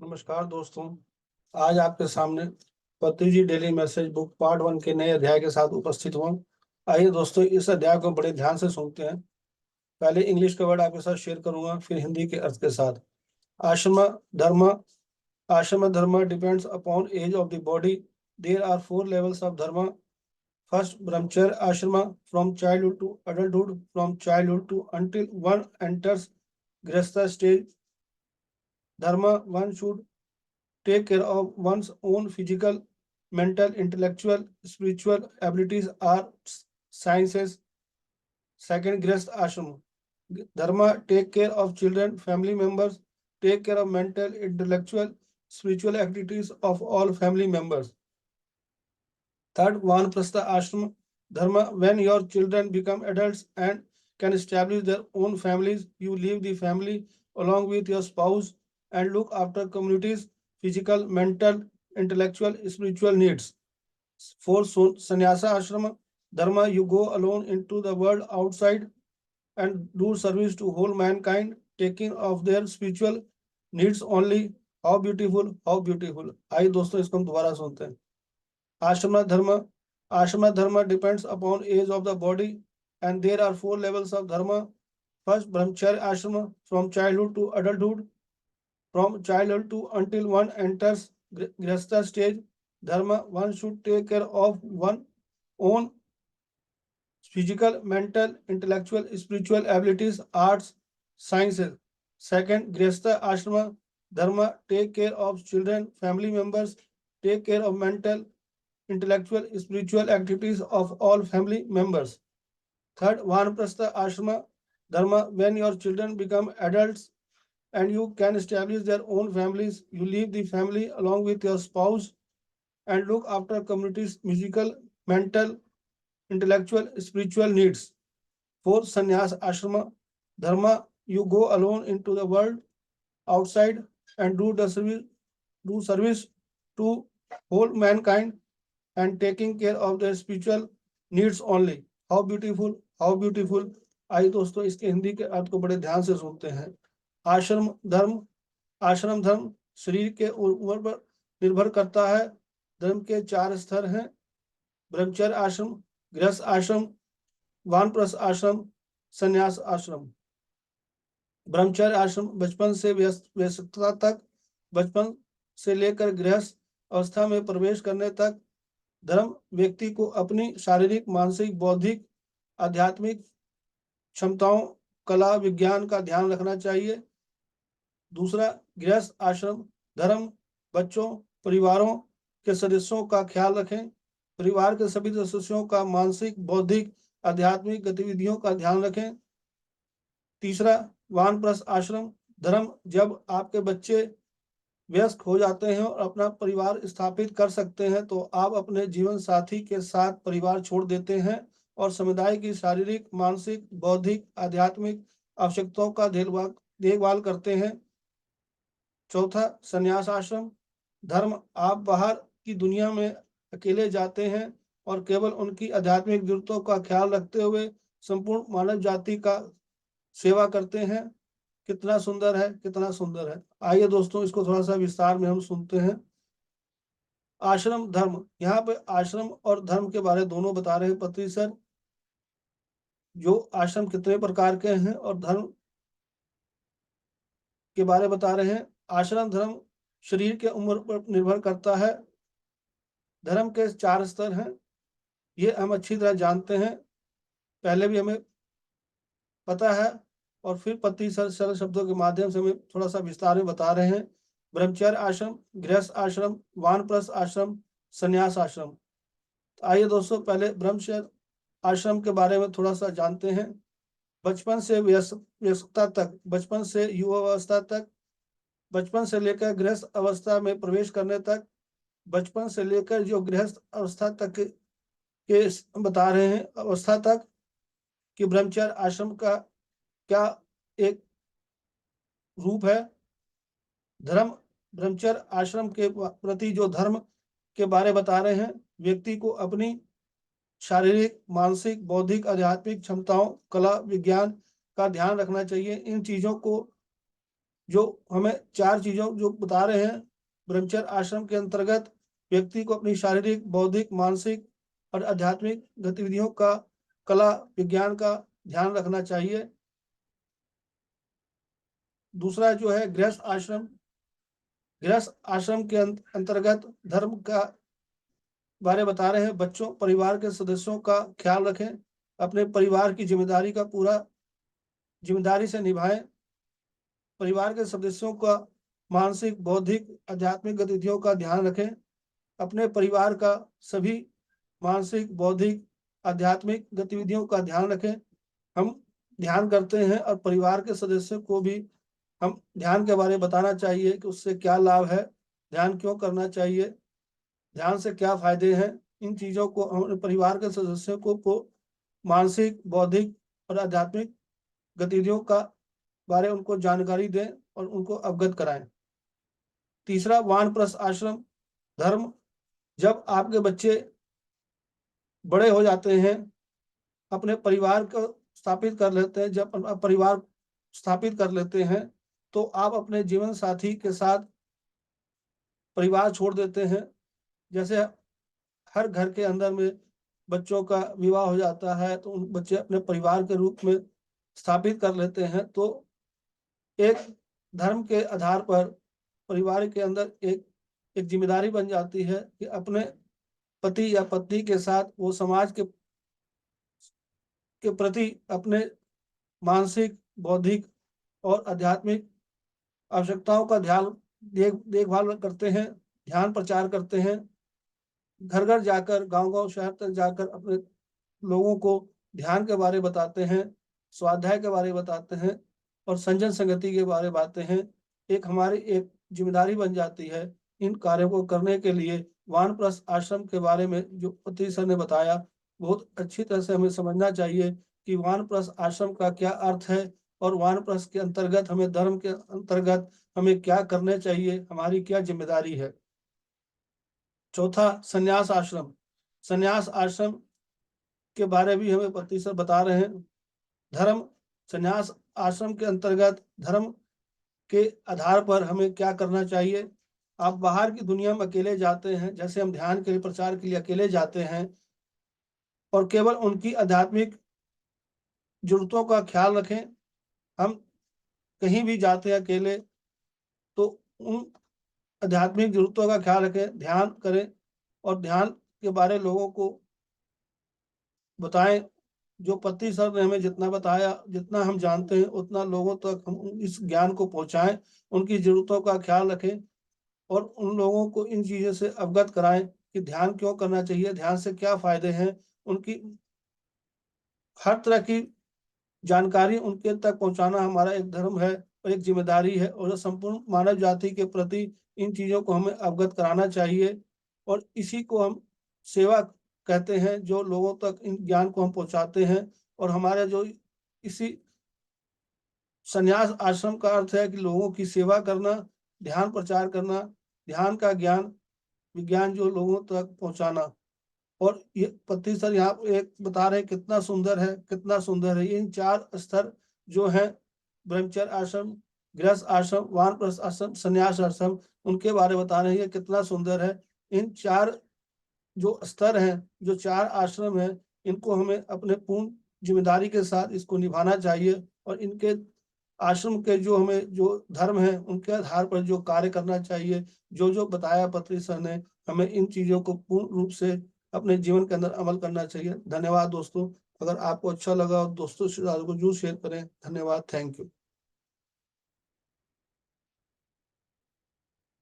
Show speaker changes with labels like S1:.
S1: नमस्कार दोस्तों। आज आपके सामने Patanjali daily message book part 1 के नए अध्याय के साथ उपस्थित हूँ। आइए दोस्तों, इस अध्याय को बड़े ध्यान से सुनते हैं। पहले इंग्लिश का वर्ड आपके साथ शेयर करूंगा, फिर हिंदी के अर्थ के साथ। आश्रम dharma. Ashram dharma depends upon age of the body. There are 4 levels of dharma. First, brahmacharya ashram, from childhood to adulthood, from childhood to until one enters grihastha stage. Dharma, one should take care of one's own physical, mental, intellectual, spiritual abilities are sciences. Second, Grihast Ashram. Dharma, take care of children, family members, take care of mental, intellectual, spiritual activities of all family members. Third, Vanaprastha Ashram. Dharma, when your children become adults and can establish their own families, you leave the family along with your spouse and look after communities' physical, mental, intellectual, spiritual needs. Fourth, Sannyasa Ashram. Dharma, you go alone into the world outside and do service to whole mankind, taking of their spiritual needs only. How beautiful, how beautiful. आइए दोस्तों, इसको हम दोबारा सुनते हैं। Ashrama dharma depends upon age of the body, and there are 4 levels of dharma. First, brahmacharya ashrama, from childhood to adulthood. From childhood to until one enters grihastha stage, dharma, one should take care of one's own physical, mental, intellectual, spiritual abilities, arts, sciences. Second, grihastha ashrama, dharma, take care of children, family members, take care of mental, intellectual, spiritual activities of all family members. Third, Vanaprastha Ashrama Dharma, when your children become adults and you can establish their own families, you leave the family along with your spouse and look after communities' musical, mental, intellectual, spiritual needs. Fourth, Sannyas Ashrama Dharma, you go alone into the world outside and do service to whole mankind and taking care of their spiritual needs only. How beautiful, how beautiful. आइए दोस्तों, इसके हिंदी के अर्थ को बड़े ध्यान से सुनते हैं। आश्रम धर्म शरीर के उम्र पर निर्भर करता है। धर्म के 4 स्तर हैं: ब्रह्मचर्य आश्रम, गृहस्थ आश्रम, वानप्रस्थ आश्रम, संन्यास आश्रम। ब्रह्मचर्य आश्रम बचपन से व्यस्तता तक, बचपन से लेकर गृहस्थ अवस्था में प्रवेश करने तक धर्म व्यक्ति को अपनी शारीरिक, मानसिक, बौद्धिक, आध्यात्मिक क्षमताओं, कला, विज्ञान का ध्यान रखना चाहिए। दूसरा, गृहस्थ आश्रम धर्म बच्चों, परिवारों के सदस्यों का ख्याल रखें। परिवार के सभी सदस्यों का मानसिक, बौद्धिक, आध्यात्मिक गतिविधियों का ध्यान रखें। तीसरा, वानप्रस्थ आश्रम धर्म, जब आपके बच्चे व्यस्त हो जाते हैं और अपना परिवार स्थापित कर सकते हैं तो आप अपने जीवन साथी के साथ परिवार छोड़ देते हैं और समुदाय की शारीरिक, मानसिक, बौद्धिक, आध्यात्मिक आवश्यकताओं का देखभाल करते हैं। चौथा, संन्यास आश्रम धर्म, आप बाहर की दुनिया में अकेले जाते हैं और केवल उनकी आध्यात्मिक जरूरतों का ख्याल रखते हुए संपूर्ण मानव जाति का सेवा करते हैं। कितना सुंदर है, कितना सुंदर है। आइए दोस्तों, इसको थोड़ा सा विस्तार में हम सुनते हैं। आश्रम धर्म, यहाँ पे आश्रम और धर्म के बारे दोनों बता रहे हैं पत्री सर। जो आश्रम कितने प्रकार के हैं और धर्म के बारे बता रहे हैं। आश्रम धर्म शरीर के उम्र पर निर्भर करता है। धर्म के 4 स्तर हैं, ये हम अच्छी तरह जानते हैं, पहले भी हमें पता है, और फिर पति सरल शब्दों के माध्यम से हमें थोड़ा सा विस्तार में बता रहे हैं। ब्रह्मचर्य आश्रम, गृहस्थ आश्रम, वानप्रस्थ आश्रम, संन्यास आश्रम। आइए दोस्तों, पहले ब्रह्मचर्य आश्रम के बारे में थोड़ा सा जानते हैं। बचपन से व्यस्तता तक, बचपन से युवा अवस्था तक, बचपन से लेकर गृहस्थ अवस्था में प्रवेश करने तक, बचपन से लेकर जो गृहस्थ अवस्था तक के बता रहे हैं अवस्था तक कि ब्रह्मचर्य आश्रम का क्या एक रूप है। धर्म, ब्रह्मचर्य आश्रम के प्रति जो धर्म के बारे बता रहे हैं, व्यक्ति को अपनी शारीरिक, मानसिक, बौद्धिक, आध्यात्मिक क्षमताओं, कला, विज्ञान का ध्यान रखना चाहिए। इन चीजों को जो हमें 4 चीजों जो बता रहे हैं, ब्रह्मचर्य आश्रम के अंतर्गत व्यक्ति को अपनी शारीरिक, बौद्धिक, मानसिक और आध्यात्मिक गतिविधियों का, कला विज्ञान का ध्यान रखना चाहिए। दूसरा जो है गृहस्थ आश्रम, गृहस्थ आश्रम के अंतर्गत धर्म का बारे बता रहे हैं। बच्चों, परिवार के सदस्यों का ख्याल रखें, अपने परिवार की जिम्मेदारी का पूरा जिम्मेदारी से निभाएं। परिवार के सदस्यों का मानसिक, बौद्धिक, आध्यात्मिक गतिविधियों का ध्यान रखें। अपने परिवार का सभी मानसिक, बौद्धिक, आध्यात्मिक गतिविधियों का ध्यान रखें। हम ध्यान करते हैं और परिवार के सदस्यों को भी हम ध्यान के बारे में बताना चाहिए कि उससे क्या लाभ है, ध्यान क्यों करना चाहिए, ध्यान से क्या फायदे हैं। इन चीजों को हम परिवार के सदस्यों को मानसिक, बौद्धिक और आध्यात्मिक गतिविधियों का बारे उनको जानकारी दें और उनको अवगत कराएं। तीसरा वानप्रस्थ आश्रम धर्म, जब आपके बच्चे बड़े हो जाते हैं, अपने परिवार को स्थापित कर लेते हैं, जब परिवार स्थापित कर लेते हैं तो आप अपने जीवन साथी के साथ परिवार छोड़ देते हैं। जैसे हर घर के अंदर में बच्चों का विवाह हो जाता है तो उन बच्चे अपने परिवार के रूप में स्थापित कर लेते हैं। तो एक धर्म के आधार पर परिवार के अंदर एक जिम्मेदारी बन जाती है कि अपने पति या पत्नी के साथ वो समाज के प्रति अपने मानसिक, बौद्धिक और आध्यात्मिक आवश्यकताओं का देखभाल करते हैं, ध्यान प्रचार करते हैं। घर घर जाकर, गांव गांव, शहर तक जाकर अपने लोगों को ध्यान के बारे बताते हैं, स्वाध्याय के बारे बताते हैं और संजन संगति के बारे बताते हैं। एक हमारी एक जिम्मेदारी बन जाती है इन कार्यों को करने के लिए। वानप्रस्थ आश्रम के बारे में जो पत्री सर ने बताया, बहुत अच्छी तरह से हमें समझना चाहिए कि वानप्रस्थ आश्रम का क्या अर्थ है और वानप्रस्थ के अंतर्गत हमें, धर्म के अंतर्गत हमें क्या करने चाहिए, हमारी क्या जिम्मेदारी है। चौथा संन्यास आश्रम, संन्यास आश्रम के बारे में हमें पत्री सर बता रहे हैं। धर्म, संन्यास आश्रम के अंतर्गत धर्म के आधार पर हमें क्या करना चाहिए। आप बाहर की दुनिया में अकेले जाते हैं, जैसे हम ध्यान के लिए, प्रचार के लिए अकेले जाते हैं और केवल उनकी आध्यात्मिक जरूरतों का ख्याल रखें। हम कहीं भी जाते हैं अकेले तो उन आध्यात्मिक जरूरतों का ख्याल रखें, ध्यान करें और ध्यान के बारे लोगों को बताएं। जो पति सर ने हमें जितना बताया, जितना हम जानते हैं उतना लोगों तक हम इस ज्ञान को पहुंचाएं, उनकी जरूरतों का ख्याल रखें और उन लोगों को इन चीजों से अवगत कराएं कि ध्यान क्यों करना चाहिए, ध्यान से क्या फायदे हैं। उनकी हर तरह की जानकारी उनके तक पहुंचाना हमारा एक धर्म है और एक जिम्मेदारी है और संपूर्ण मानव जाति के प्रति इन चीजों को हमें अवगत कराना चाहिए। और इसी को हम सेवा कहते हैं, जो लोगों तक इन ज्ञान को हम पहुंचाते हैं। और हमारे जो इसी संन्यास आश्रम का अर्थ है कि लोगों की सेवा करना, ध्यान प्रचार करना, ध्यान का ज्ञान विज्ञान जो लोगों तक पहुंचाना। और ये पति सर यहाँ एक बता रहे हैं, कितना सुंदर है, कितना सुंदर है। इन 4 स्तर जो है, ब्रह्मचर्य आश्रम, गृहस्थ आश्रम, वानप्रस्थ आश्रम, संन्यास आश्रम, उनके बारे में बता रहे हैं, ये कितना सुंदर है। इन 4 जो स्तर हैं, जो 4 आश्रम हैं, इनको हमें अपने पूर्ण जिम्मेदारी के साथ इसको निभाना चाहिए और इनके आश्रम के जो हमें जो धर्म है उनके आधार पर जो कार्य करना चाहिए, जो जो बताया पत्री सर ने, हमें इन चीजों को पूर्ण रूप से अपने जीवन के अंदर अमल करना चाहिए। धन्यवाद दोस्तों। अगर आपको अच्छा लगा, दोस्तों से को जरूर शेयर करें। धन्यवाद, थैंक यू।